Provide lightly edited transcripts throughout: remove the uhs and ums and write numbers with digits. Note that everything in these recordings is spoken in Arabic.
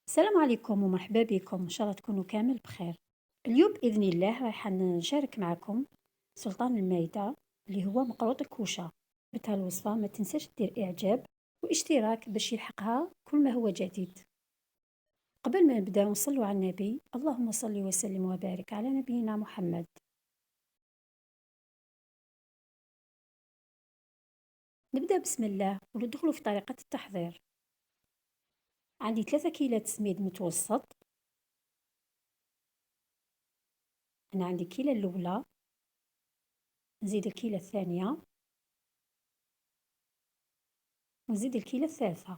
السلام عليكم ومرحبا بكم، إن شاء الله تكونوا كامل بخير. اليوم بإذن الله راح نشارك معكم سلطان المائدة اللي هو مقروط الكوشة. بتها الوصفة ما تنساش دير إعجاب واشتراك باش يلحقها كل ما هو جديد. قبل ما نبدأ نصلوا على النبي، اللهم صل وسلم وبارك على نبينا محمد. نبدأ بسم الله وندخل في طريقة التحضير. عندي 3 كيلات سميد متوسط. أنا عندي كيلة الأولى، نزيد الكيلة الثانية ونزيد الكيلة الثالثة.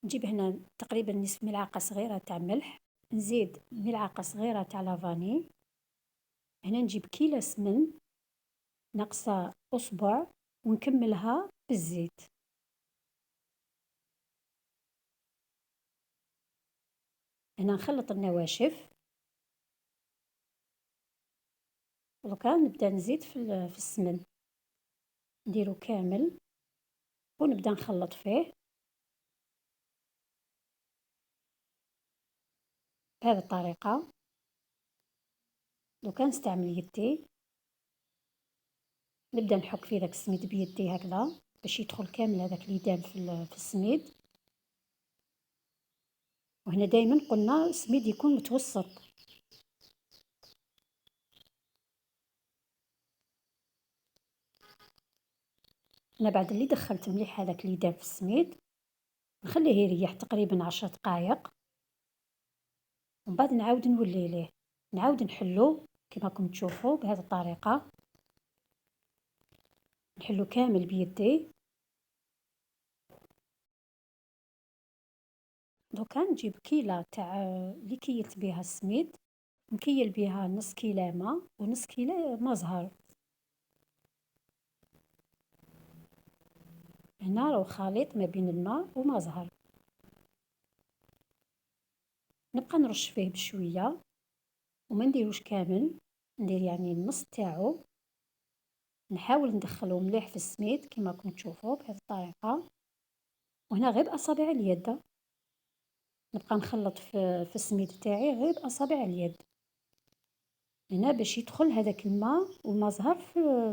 نجيب هنا تقريبا نصف ملعقة صغيرة تاع ملح، نزيد ملعقة صغيرة تاع لافاني. هنا نجيب كيلة سمن ناقصة أصبع ونكملها بالزيت. هنا نخلط النواشف ودركا نبدا نزيد في السمن، نديرو كامل ونبدا نخلط فيه بهذه الطريقة. دوكا نستعمل يدي، نبدا نحك في داك السميد بيدي هكذا باش يدخل كامل هذاك اللي دام في السميد. وهنا دائما قلنا السميد يكون متوسط. أنا بعد اللي دخلت مليح هذاك اللي داب في السميد نخليه يريح تقريبا 10 دقائق، ومن بعد نعاود نولي ليه نعاود نحلو كما راكم تشوفوا بهذه الطريقة. نحلو كامل بيدي. دوكا نجيب كيلة تاع اللي كيلت بها السميد، نكيل بها نص كيلة ماء ونص كيلة ما زهر. هنا راهو خليط ما بين الماء وما زهر. نبقى نرش فيه بشوية وما نديروش كامل، ندير يعني النص تاعو. نحاول ندخله مليح في السميد كما راكم تشوفوا بهذه الطريقة. وهنا غير بأصابع اليد نبقى نخلط في السميد تاعي غير بأصابع اليد، هنا باش يدخل هذاك الماء والما زهر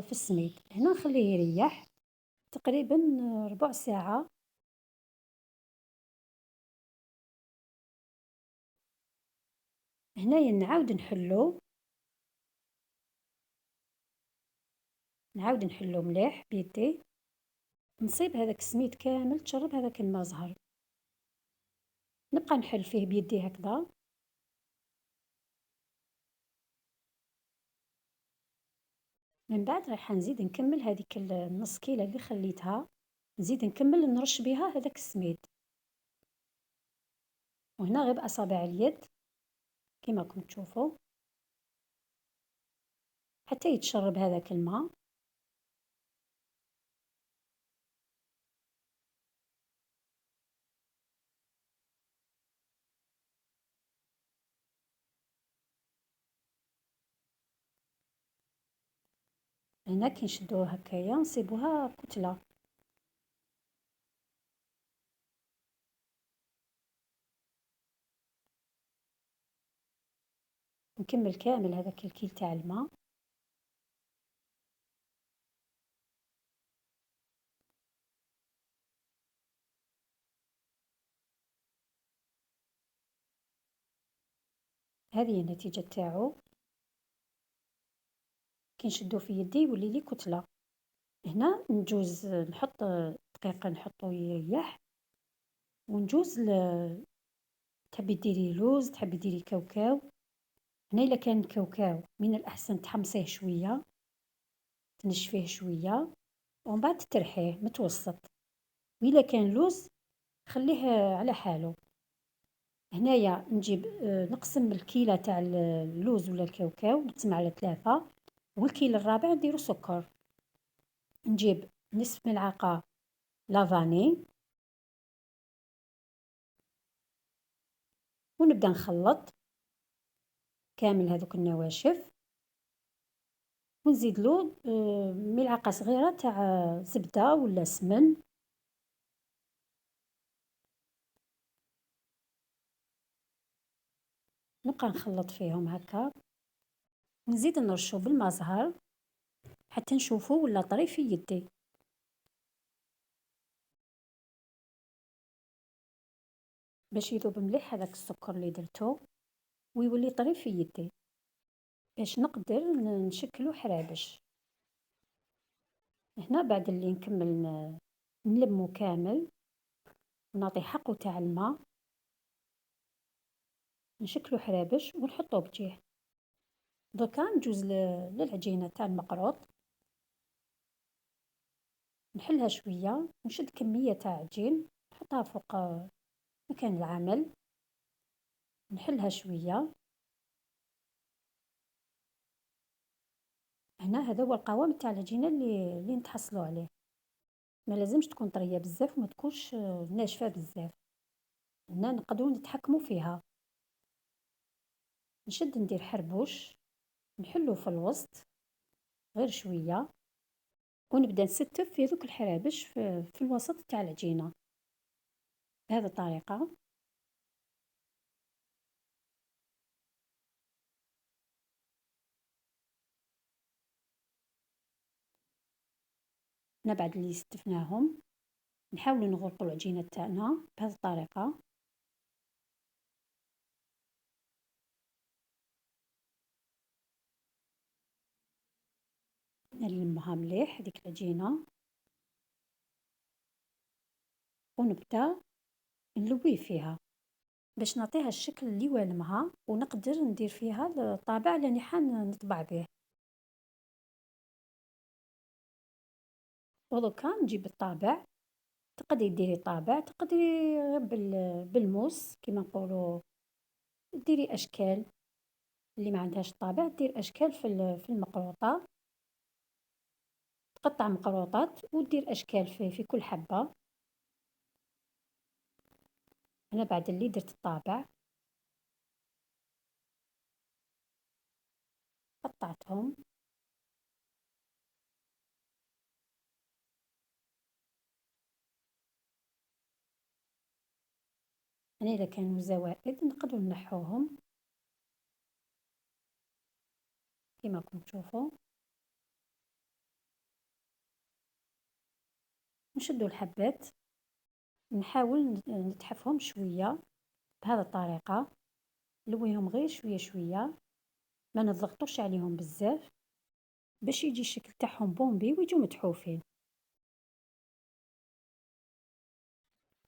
في السميد. هنا نخليه يريح تقريبا ربع ساعة. هنايا نعاود نحلو مليح بيدي، نصيب هذاك السميد كامل تشرب هذاك الماء زهر. نبقى نحل فيه بيدي هكذا. من بعد راح نزيد نكمل هذيك النص كيلة اللي خليتها، نزيد نكمل نرش بها هذاك السميد. وهنا غير بأصابع اليد كما راكم تشوفوا حتى يتشرب هذاك الماء. هنا كي نشدوها هكايا نصيبوها كتلة. نكمل كامل هذاك الكيل تاع الماء. هذه هي النتيجة تاعو. كي نشدو في يدي يولي لي كتلة. هنا نجوز نحط دقيقة نحطو يريح، ونجوز تحبي ديري لوز تحبي ديري كاوكاو. هنا إلا كان كاوكاو من الأحسن تحمصيه شوية تنشفيه شوية ومن بعد ترحيه متوسط، وإلا كان لوز خليه على حاله. هنايا نجيب نقسم الكيلة تاع اللوز ولا الكاوكاو نقسم على 3، والكيلة الرابع نديرو سكر. نجيب نصف ملعقة لافاني ونبدأ نخلط كامل هذوك النواشف، ونزيد له ملعقة صغيرة تاع زبدة ولا سمن. نبقى نخلط فيهم هكا، ونزيد نرشو بالما زهر حتى نشوفو ولا طري في يدي. باش يذوب مليح هذاك السكر اللي درتو ويولي طري في يدي، باش نقدر نشكلو حرابش. هنا بعد اللي نكمل نلمو كامل ونعطي حقه تاع الماء، نشكلو حرابش ونحطوه بجيه. دوكا نجوز للعجينة تاع المقروط، نحلها شوية، نشد كمية تاع عجين نحطها فوق مكان العمل، نحلها شوية. هنا هذا هو القوام تاع العجينة اللي نتحصلوا عليه. ما لازمش تكون طرية بزاف وما تكونش ناشفة بزاف. هنا نقدروا نتحكموا فيها. نشد ندير حربوش، نحلو في الوسط غير شوية، ونبدا نستف في ذوك الحرابش في الوسط تاع العجينة بهذه الطريقة. هنا بعد اللي استفناهم نحاول نغلقوا العجينة تاعنا بهذه الطريقة. نلمها مليح هذيك العجينة ونبدا نلوي فيها باش نعطيها الشكل اللي والمها، ونقدر ندير فيها الطابع اللي حان نطبع به. ودوكا نجيب الطابع، تقدري ديري طابع، تقدري بالموس كيما نقولوا، ديري اشكال. اللي ما عندهاش طابع دير اشكال في المقروطه، تقطع مقروطات ودير اشكال في كل حبه. انا بعد اللي درت الطابع قطعتهم. انا اذا كانوا زوائد نقدر نحوهم كما راكم تشوفوا. نشدوا الحبات، نحاول نتحفهم شويه بهذه الطريقه، نلويهم غير شويه شويه، ما نضغطوش عليهم بزاف باش يجي الشكل تاعهم بومبي ويجوا متحوفين.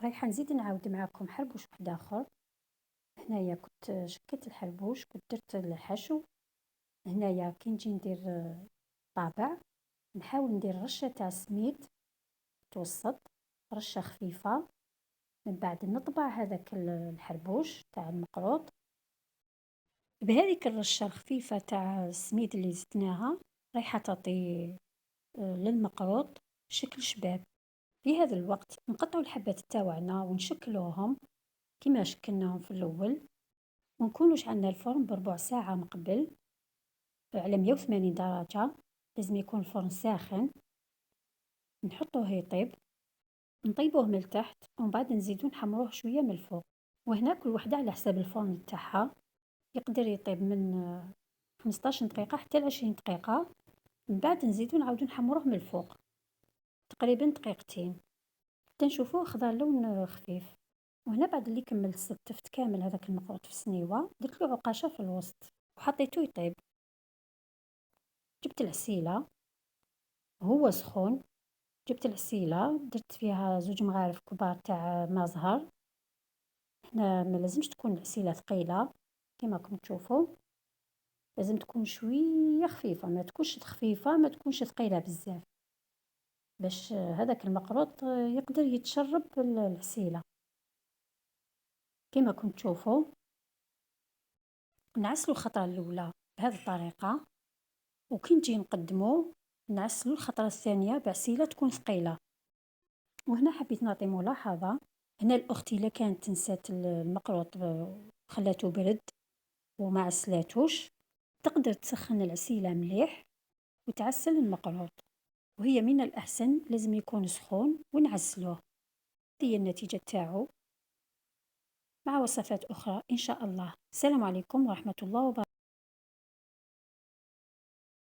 رايحه نزيد نعاود معاكم حربوش واحد اخر. هنايا كنت شكيت الحربوش، كنت درت الحشو. هنايا كي نجي ندير طابع نحاول ندير رشه تاع سميد متوسط، رشه خفيفه، من بعد نطبع هذاك الحربوش تاع المقروط بهذيك الرشه الخفيفه تاع السميد اللي زدناها، رايحه تعطي للمقروط شكل شباب. في هذا الوقت نقطعوا الحبات تاوعنا ونشكلوهم كما شكلناهم في الاول، ونكونوا شعلنا الفرن بربع ساعه من قبل على 180 درجه. لازم يكون الفرن ساخن. نحطوه يطيب، نطيبوه من التحت ومن بعد نزيدو نحمروه شويه من الفوق. وهنا كل وحده على حساب الفرن تاعها، يقدر يطيب من 15 دقيقه حتى ل 20 دقيقه. من بعد نزيدو نعاودو نحمروه من الفوق تقريبا دقيقتين حتى نشوفوه خضر لون خفيف. وهنا بعد اللي كملت ستفت كامل هذاك المقروط في السنيوه، درت له عقاشه في الوسط وحطيته يطيب. جبت العسيله هو سخون، جبت العسيله درت فيها 2 مغارف كبار تاع ما زهر. هنا ما لازمش تكون العسيله ثقيله كما راكم تشوفوا، لازم تكون شويه خفيفه، ما تكونش خفيفه ما تكونش ثقيله بزاف، باش هذاك المقروط يقدر يتشرب العسيله. كما كنت تشوفوا نعسلو الخطره الاولى بهذه الطريقه، وكي نجي نقدمو نعسلو الخطره الثانيه بعسيله تكون ثقيله. وهنا حبيت نعطي ملاحظه، هنا الاخت الا كانت نسات المقروط خلاتو برد وما عسلاتوش، تقدر تسخن العسيله مليح وتعسل المقروط، وهي من الاحسن لازم يكون سخون ونعسلوه. هي النتيجه تاعو. مع وصفات أخرى إن شاء الله. السلام عليكم ورحمة الله وبركاته.